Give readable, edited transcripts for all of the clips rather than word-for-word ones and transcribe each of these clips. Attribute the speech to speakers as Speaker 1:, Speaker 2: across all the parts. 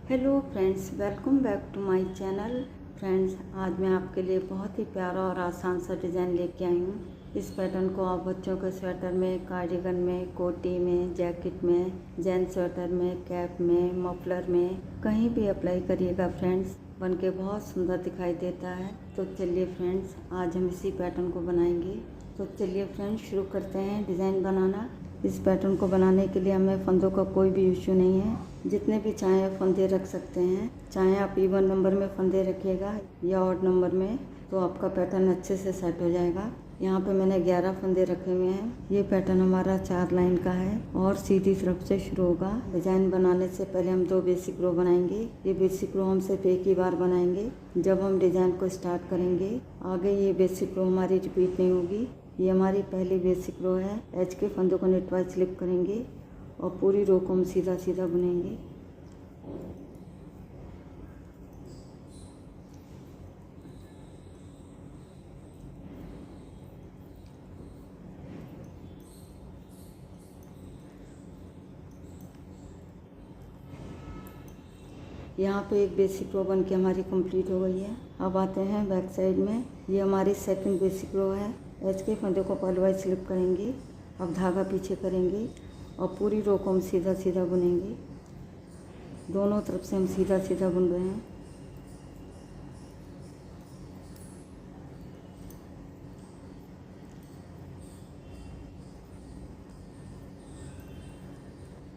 Speaker 1: Hello friends, welcome back to my channel. Friends, आज मैं आपके लिए बहुत ही प्यारा और आसान सा डिज़ाइन लेके आई हूँ। इस पैटर्न को आप बच्चों के स्वेटर में, कार्डिगन में, कोटी में, जैकेट में, जेंट्स स्वेटर में, कैप में, मफलर में कहीं भी अप्लाई करिएगा फ्रेंड्स, बनके बहुत सुंदर दिखाई देता है। तो चलिए फ्रेंड्स, आज हम इसी पैटर्न को बनाएंगे। तो चलिए फ्रेंड्स, शुरू करते हैं डिज़ाइन बनाना। इस पैटर्न को बनाने के लिए हमें फंदों का कोई भी इश्यू नहीं है। जितने भी चाहें फंदे रख सकते हैं। चाहे आप इवन नंबर में फंदे रखिएगा या ऑड नंबर में, तो आपका पैटर्न अच्छे से सेट हो जाएगा। यहाँ पे मैंने 11 फंदे रखे हुए हैं। ये पैटर्न हमारा 4 लाइन का है और सीधी तरफ से शुरू होगा। डिज़ाइन बनाने से पहले हम 2 बेसिक रो बनाएंगे। ये बेसिक रो हम सिर्फ एक ही बार बनाएंगे जब हम डिज़ाइन को स्टार्ट करेंगे। आगे ये बेसिक रो हमारी रिपीट नहीं होगी। ये हमारी पहली बेसिक रो है। एज के फंदों को नेटवाइज स्लिप करेंगे और पूरी रो को हम सीधा सीधा बुनेंगे। यहाँ पे एक बेसिक रो बन के हमारी कंप्लीट हो गई है। अब आते हैं बैक साइड में। ये हमारी सेकंड बेसिक रो है। एज के फंदे को पलवाइज स्लिप करेंगे। अब धागा पीछे करेंगे और पूरी रो को हम सीधा सीधा बुनेंगे। दोनों तरफ से हम सीधा सीधा बुन रहे हैं।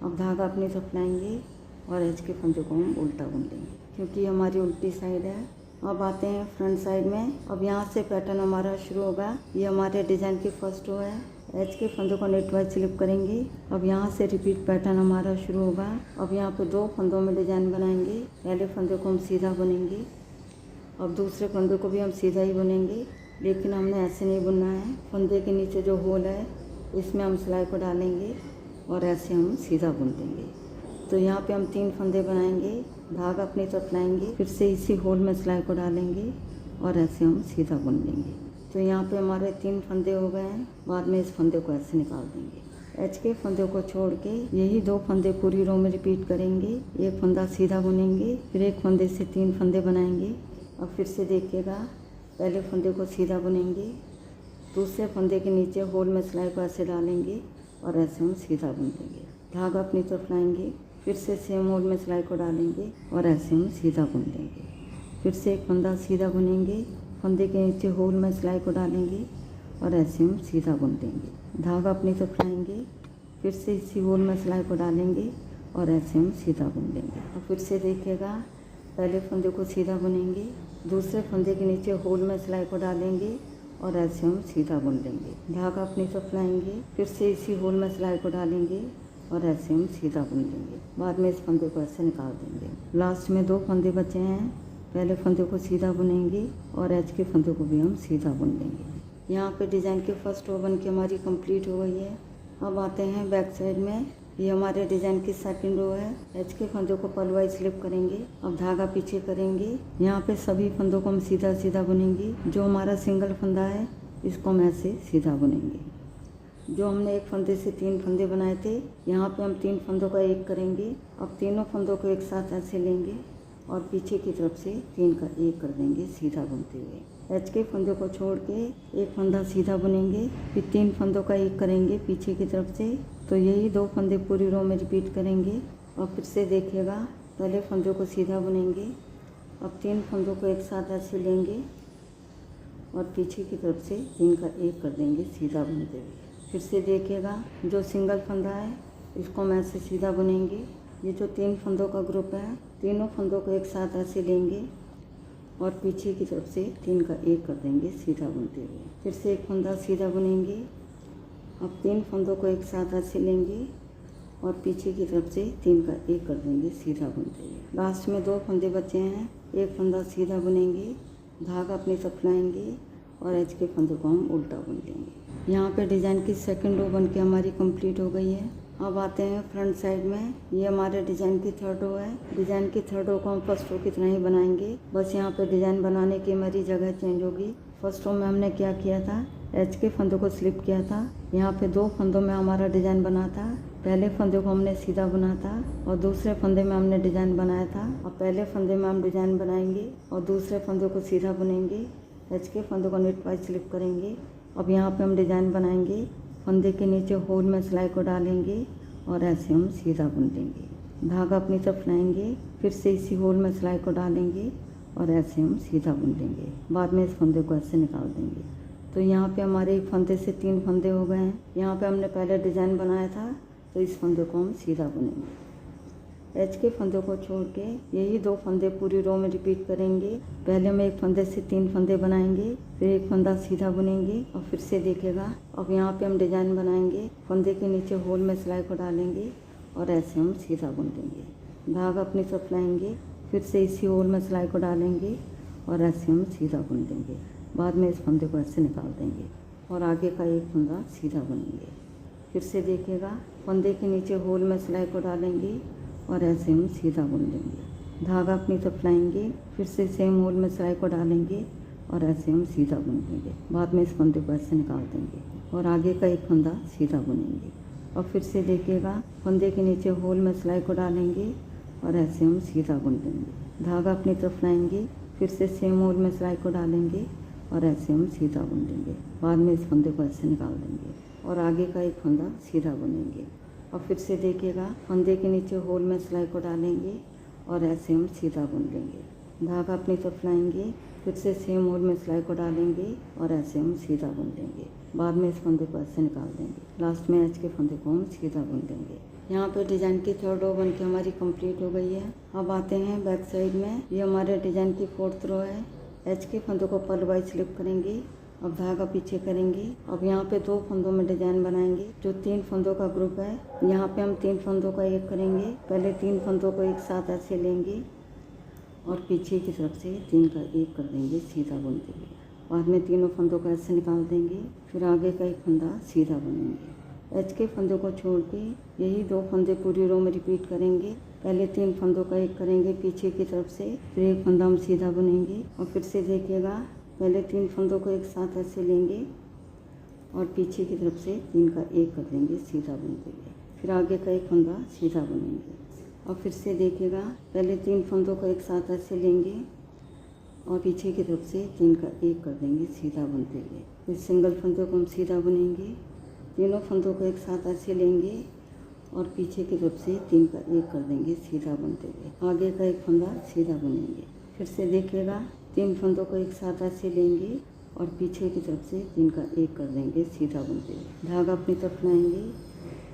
Speaker 1: अब धागा अपनी तरफ लाएंगे और एज के फंदे को हम उल्टा बुन लेंगे क्योंकि हमारी उल्टी साइड है। अब आते हैं फ्रंट साइड में। अब यहाँ से पैटर्न हमारा शुरू होगा। ये हमारे डिज़ाइन की फर्स्ट रो है। एज के फंदों को नेटवाइज स्लिप करेंगे। अब यहाँ से रिपीट पैटर्न हमारा शुरू होगा। अब यहाँ पे 2 फंदों में डिज़ाइन बनाएंगे। पहले फंदे को हम सीधा बुनेंगे। अब दूसरे फंदे को भी हम सीधा ही बुनेंगे, लेकिन हमने ऐसे नहीं बुनना है। फंदे के नीचे जो होल है इसमें हम सिलाई को डालेंगे और ऐसे हम सीधा बुन देंगे। तो यहाँ पे हम 3 फंदे बनाएंगे। धागा अपनी तरफ लाएंगे, फिर से इसी होल में सिलाई को डालेंगे और ऐसे हम सीधा बुन लेंगे। तो यहाँ पे हमारे 3 फंदे हो गए हैं। बाद में इस फंदे को ऐसे निकाल देंगे। एच के फंदे को छोड़ के यही 2 फंदे पूरी रो में रिपीट करेंगे। एक फंदा सीधा बुनेंगे, फिर एक फंदे से 3 फंदे बनाएंगे। अब फिर से देखिएगा, पहले फंदे को सीधा बुनेंगे, दूसरे फंदे के नीचे होल में सिलाई को ऐसे डालेंगे और ऐसे हम सीधा बुन देंगे। धागा अपनी तरफ लाएंगे, फिर से सेम होल में सिलाई को डालेंगे और ऐसे हम सीधा बुन देंगे। फिर से एक फंदा सीधा बुनेंगे, फंदे के नीचे होल में सिलाई को डालेंगे और ऐसे हम सीधा बुन देंगे। धागा अपनी तरफ लाएंगे, फिर से इसी होल में सिलाई को डालेंगे और ऐसे हम सीधा बुन देंगे। और फिर से देखिएगा, पहले फंदे को सीधा बुनेंगे, दूसरे फंदे के नीचे होल में सिलाई को डालेंगे और ऐसे हम सीधा बुन लेंगे। धागा अपनी तरफ लाएंगे, फिर से इसी होल में सिलाई को डालेंगे और ऐसे हम सीधा बुन लेंगे। बाद में इस फंदे को ऐसे निकाल देंगे। लास्ट में 2 फंदे बचे हैं। पहले फंदे को सीधा बुनेंगे और एज के फंदे को भी हम सीधा बुन लेंगे। यहाँ पे डिज़ाइन की फर्स्ट रो बन के हमारी कंप्लीट हो गई है। अब आते हैं बैक साइड में। ये हमारे डिज़ाइन की सेकंड रो है। एज के फंदों को पलवाइज स्लिप करेंगे। अब धागा पीछे करेंगे। यहाँ पे सभी फंदों को हम सीधा सीधा बुनेंगे। जो हमारा सिंगल फंदा है इसको हम ऐसे सीधा बुनेंगे। जो हमने एक फंदे से 3 फंदे बनाए थे, यहाँ पे हम 3 फंदों का एक करेंगे। अब तीनों फंदों को एक साथ ऐसे लेंगे और पीछे की तरफ से 3 का एक कर देंगे सीधा बुनते हुए। एच के फंदों को छोड़ के एक फंदा सीधा बुनेंगे, फिर 3 फंदों का एक करेंगे पीछे की तरफ से। तो यही 2 फंदे पूरी रो में रिपीट करेंगे। और फिर से देखिएगा, पहले फंदों को सीधा बुनेंगे, अब 3 फंदों को एक साथ ऐसे लेंगे और पीछे की तरफ से 3 का एक कर देंगे सीधा बुनते हुए। फिर से देखिएगा, जो सिंगल फंदा है इसको हम ऐसे सीधा बुनेंगे। ये जो 3 फंदों का ग्रुप है, तीनों फंदों को एक साथ ऐसे लेंगे और पीछे की तरफ से 3 का एक कर देंगे सीधा बुनते हुए। फिर से एक फंदा सीधा बुनेंगे। अब 3 फंदों को एक साथ ऐसे लेंगे और पीछे की तरफ से 3 का एक कर देंगे सीधा बुनते हुए। लास्ट में 2 फंदे बचे हैं। एक फंदा सीधा बुनेंगे, धागा अपनी तरफ लाएंगे और एज के फंदे को हम उल्टा बुन लेंगे। यहाँ पे डिज़ाइन की सेकंड रो बन के हमारी कंप्लीट हो गई है। अब आते हैं फ्रंट साइड में। ये हमारे डिज़ाइन की थर्ड रो है। डिज़ाइन की थर्ड रो को हम फर्स्ट रो की तरह ही बनाएंगे, बस यहाँ पे डिज़ाइन बनाने की हमारी जगह चेंज होगी। फर्स्ट रो में हमने क्या किया था, एच के फंदों को स्लिप किया था। यहाँ पे 2 फंदों में हमारा डिज़ाइन बना था। पहले फंदे को हमने सीधा बुना था और दूसरे फंदे में हमने डिज़ाइन बनाया था। और पहले फंदे में हम डिज़ाइन बनाएंगे और दूसरे फंदे को सीधा बुनेंगे। एच के फंदों को नेट वाइज स्लिप करेंगे। अब यहाँ पे हम डिज़ाइन बनाएंगे, फंदे के नीचे होल में सिलाई को डालेंगे और ऐसे हम सीधा बुन लेंगे। धागा अपनी तरफ लाएंगे, फिर से इसी होल में सिलाई को डालेंगे और ऐसे हम सीधा बुन लेंगे। बाद में इस फंदे को ऐसे निकाल देंगे। तो यहाँ पे हमारे एक फंदे से 3 फंदे हो गए हैं। यहाँ पे हमने पहले डिज़ाइन बनाया था, तो इस फंदे को हम सीधा बुनेंगे। एच के फंदों को छोड़ के यही 2 फंदे पूरी रो में रिपीट करेंगे। पहले हम एक फंदे से 3 फंदे बनाएंगे, फिर एक फंदा सीधा बुनेंगे और फिर से देखेगा। अब यहाँ पे हम डिज़ाइन बनाएंगे, फंदे के नीचे होल में सिलाई को डालेंगे और ऐसे हम सीधा बुन देंगे। धागा अपनी तरफ लाएंगे, फिर से इसी होल में सिलाई को डालेंगे और ऐसे हम सीधा बुन देंगे। बाद में इस फंदे को ऐसे निकाल देंगे और आगे का एक फंदा सीधा बुनेंगे। फिर से देखिएगा, फंदे के नीचे होल में सिलाई को डालेंगे और ऐसे हम सीधा बुन देंगे। धागा अपनी तरफ लाएंगे, फिर से सेम होल में सिलाई को डालेंगे और ऐसे हम सीधा बुन देंगे। बाद में इस फंदे को ऐसे निकाल देंगे और आगे का एक फंदा सीधा बुनेंगे। और फिर से देखिएगा, फंदे के नीचे होल में सिलाई को डालेंगे और ऐसे हम सीधा बुन देंगे। धागा अपनी तरफ लाएंगे, फिर से सेम होल में सिलाई को डालेंगे और ऐसे हम सीधा बुन देंगे। बाद में इस फंदे को ऐसे निकाल देंगे और आगे का एक फंदा सीधा बुनेंगे। और फिर से देखिएगा, फंदे के नीचे होल में सिलाई को डालेंगे और ऐसे हम सीधा बुन लेंगे। धागा अपनी तरफ लाएंगे, फिर से सेम होल में सिलाई को डालेंगे और ऐसे हम सीधा बुन लेंगे। बाद में इस फंदे को ऐसे निकाल देंगे। लास्ट में एच के फंदे को हम सीधा बुन देंगे। यहाँ पे डिज़ाइन की 3rd रो बन के हमारी कंप्लीट हो गई है। अब आते हैं बैक साइड में। ये हमारे डिज़ाइन की 4th रो है। एच के फंदों को पल वाइज स्लिप करेंगे। अब धागा पीछे करेंगे। अब यहाँ पे 2 फंदों में डिज़ाइन बनाएंगे। जो 3 फंदों का ग्रुप है, यहाँ पे हम 3 फंदों का एक करेंगे। पहले 3 फंदों को एक साथ ऐसे लेंगे और पीछे की तरफ से 3 का एक कर देंगे, सीधा बुन देंगे। बाद में तीनों फंदों को ऐसे निकाल देंगे, फिर आगे का एक फंदा सीधा बुनेंगे। एच के फंदों को छोड़ के यही 2 फंदे पूरी रो में रिपीट करेंगे। पहले 3 फंदों का एक करेंगे पीछे की तरफ से, फिर एक फंदा हम सीधा बुनेंगे। और फिर से देखिएगा, पहले 3 फंदों को एक साथ ऐसे लेंगे और पीछे की तरफ से 3 का एक कर देंगे, सीधा बुन देंगे। फिर आगे का एक फंदा सीधा बुनेंगे। और फिर से देखिएगा, पहले 3 फंदों को एक साथ ऐसे लेंगे और पीछे की तरफ से 3 का एक कर देंगे, सीधा बुन देंगे। फिर सिंगल फंदों को हम सीधा बुनेंगे। तीनों फंदों को एक साथ ऐसे लेंगे और पीछे की तरफ से 3 का एक कर देंगे, सीधा बुन देंगे। आगे का एक फंदा सीधा बुनेंगे। फिर से देखिएगा, 3 फंदों को एक साथ ऐसे लेंगे और पीछे की तरफ से 3 का एक कर देंगे, सीधा बुन देंगे। धागा अपनी तरफ लाएंगे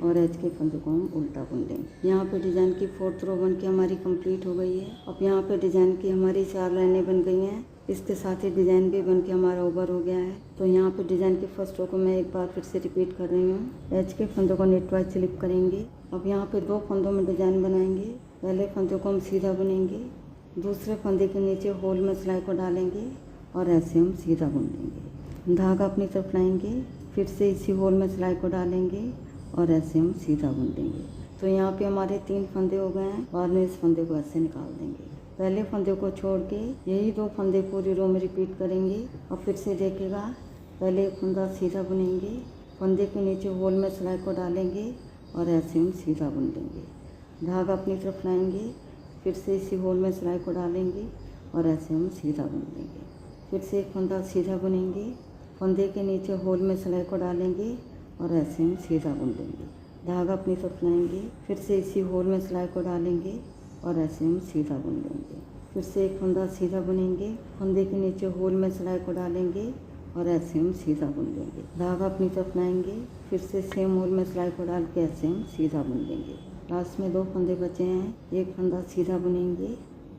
Speaker 1: और एच के फंदों को हम उल्टा बुन लेंगे। यहाँ पे डिज़ाइन की 4th रो बन के हमारी कंप्लीट हो गई है। अब यहाँ पे डिज़ाइन की हमारी 4 लाइनें बन गई हैं। इसके साथ ही डिज़ाइन भी बन के हमारा ओवर हो गया है। तो यहाँ पे डिज़ाइन की 1st रो को मैं एक बार फिर से रिपीट कर रही हूँ। एच के फंदों को नेट वाइज स्लिप करेंगे। अब यहाँ पे 2 फंदों में डिज़ाइन बनाएंगे। पहले फंदे को हम सीधा बुनेंगे, दूसरे फंदे के नीचे होल में सिलाई को डालेंगे और ऐसे हम सीधा बुन लेंगे। धागा अपनी तरफ लाएंगे, फिर से इसी होल में सिलाई को डालेंगे और ऐसे हम सीधा बुन देंगे। तो यहाँ पे हमारे 3 फंदे हो गए हैं। बाद में इस फंदे को ऐसे निकाल देंगे। पहले फंदे को छोड़ के यही 2 फंदे पूरी रो में रिपीट करेंगे। और फिर से देखिएगा, पहले एक फंदा सीधा बुनेंगे, फंदे के नीचे होल में सिलाई को डालेंगे और ऐसे हम सीधा बुन देंगे। धागा अपनी तरफ लाएंगे, फिर से इसी होल में सिलाई को डालेंगे और ऐसे हम सीधा बुन देंगे। फिर से एक फंदा सीधा बुनेंगे, फंदे के नीचे होल में सिलाई को डालेंगे और ऐसे हम सीधा बुन देंगे। धागा अपनी तरफ लाएंगे, फिर से इसी होल में सिलाई को डालेंगे और ऐसे हम सीधा बुन लेंगे। फिर से एक फंदा सीधा बुनेंगे, फंदे के नीचे होल में सिलाई को डालेंगे और ऐसे हम सीधा बुन लेंगे। धागा अपनी तरफ लाएंगे, फिर से सेम होल में सिलाई को डाल के ऐसे हम सीधा बुन लेंगे। लास्ट में 2 फंदे बचे हैं, एक फंदा सीधा बुनेंगे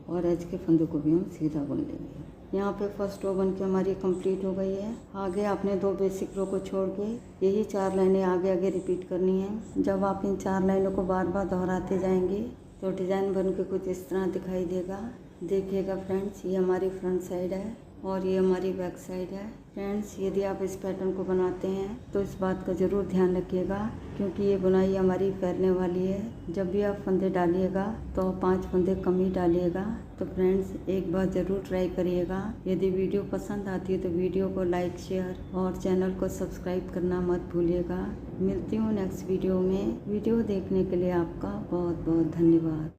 Speaker 1: और एच के फंदे को भी हम सीधा बुन लेंगे। यहाँ पे 1st रो बन के हमारी कंप्लीट हो गई है। आगे आपने 2 बेसिक रो को छोड़ के यही 4 लाइनें आगे आगे रिपीट करनी है। जब आप इन 4 लाइनों को बार बार दोहराते जाएंगे तो डिज़ाइन बन के कुछ इस तरह दिखाई देगा। देखिएगा फ्रेंड्स, ये हमारी फ्रंट साइड है और ये हमारी बैक साइड है। फ्रेंड्स, यदि आप इस पैटर्न को बनाते हैं तो इस बात का ज़रूर ध्यान रखिएगा क्योंकि ये बुनाई हमारी फैलने वाली है। जब भी आप फंदे डालिएगा तो 5 फंदे कम ही डालिएगा। तो फ्रेंड्स, एक बार ज़रूर ट्राई करिएगा। यदि वीडियो पसंद आती है तो वीडियो को लाइक, शेयर और चैनल को सब्सक्राइब करना मत भूलिएगा। मिलती हूँ नेक्स्ट वीडियो में। वीडियो देखने के लिए आपका बहुत बहुत धन्यवाद।